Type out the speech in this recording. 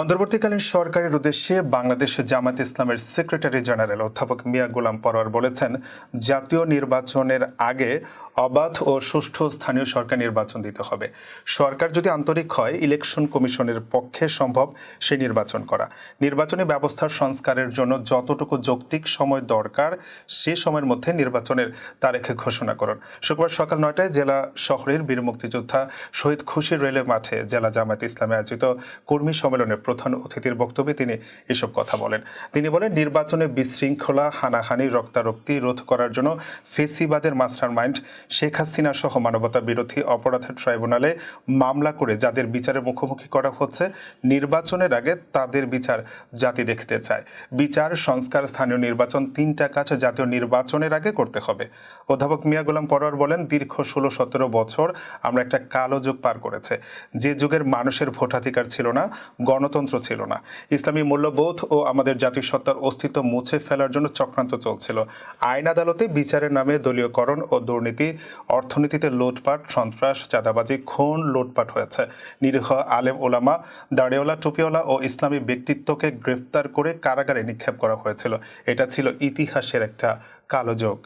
অন্তর্বর্তীকালীন সরকারের উদ্দেশ্যে বাংলাদেশ জামায়াতে ইসলামের সেক্রেটারি জেনারেল অধ্যাপক মিয়া গোলাম পরোয়ার বলেছেন, জাতীয় নির্বাচনের আগে অবাধ ও সুষ্ঠু স্থানীয় সরকার নির্বাচন দিতে হবে। সরকার যদি আন্তরিক হয়, ইলেকশন কমিশনের পক্ষে সম্ভব সেই নির্বাচন করা। নির্বাচনী ব্যবস্থার সংস্কারের জন্য যতটুকু যৌক্তিক সময় দরকার সে সময়ের মধ্যে নির্বাচনের তারিখ ঘোষণা করুন। শুক্রবার সকাল ৯টায় জেলা শহরের বীর মুক্তিযোদ্ধা শহীদ খুশির রেলওয়ে মাঠে জেলা জামায়াতে ইসলামে আয়োজিত কর্মী সম্মেলনের প্রধান অতিথির বক্তব্যে তিনি এসব কথা বলেন। তিনি বলেন, নির্বাচনে বিশৃঙ্খলা, হানাহানি, রক্তারক্তি রোধ করার জন্য ফেসিবাদের মাস্টারমাইন্ড শেখ হাসিনা সহ মানবতা বিরোধী অপরাধের ট্রাইব্যুনালে মামলা করে যাদের বিচারের মুখোমুখি করা হচ্ছে, নির্বাচনের আগে তাদের বিচার জাতি দেখতে চায়। বিচার, সংস্কার, স্থানীয় নির্বাচন, তিনটা কাজ জাতীয় নির্বাচনের আগে করতে হবে। অধ্যাপক মিয়া গোলাম পরোয়ার বলেন, দীর্ঘ ১৬-১৭ বছর আমরা একটা কালো যুগ পার করেছে, যে যুগের মানুষের ভোটাধিকার ছিল না, গণতন্ত্র ছিল না, ইসলামী মূল্যবোধ ও আমাদের জাতিসত্তার অস্তিত্ব মুছে ফেলার জন্য চক্রান্ত চলছিল। আইন আদালতে বিচারের নামে দলীয়করণ ও দুর্নীতি, অর্থনীতিতে লুটপাট, সন্ত্রাস, চাঁদাবাজি, খুন, লুটপাট হয়েছে। নিরীহ আলেম ওলামা, দাড়িওয়ালা, টুপিওয়ালা ও ইসলামী ব্যক্তিত্বকে গ্রেফতার করে কারাগারে নিক্ষেপ করা হয়েছিল। এটা ছিল ইতিহাসের একটা কালো যুগ।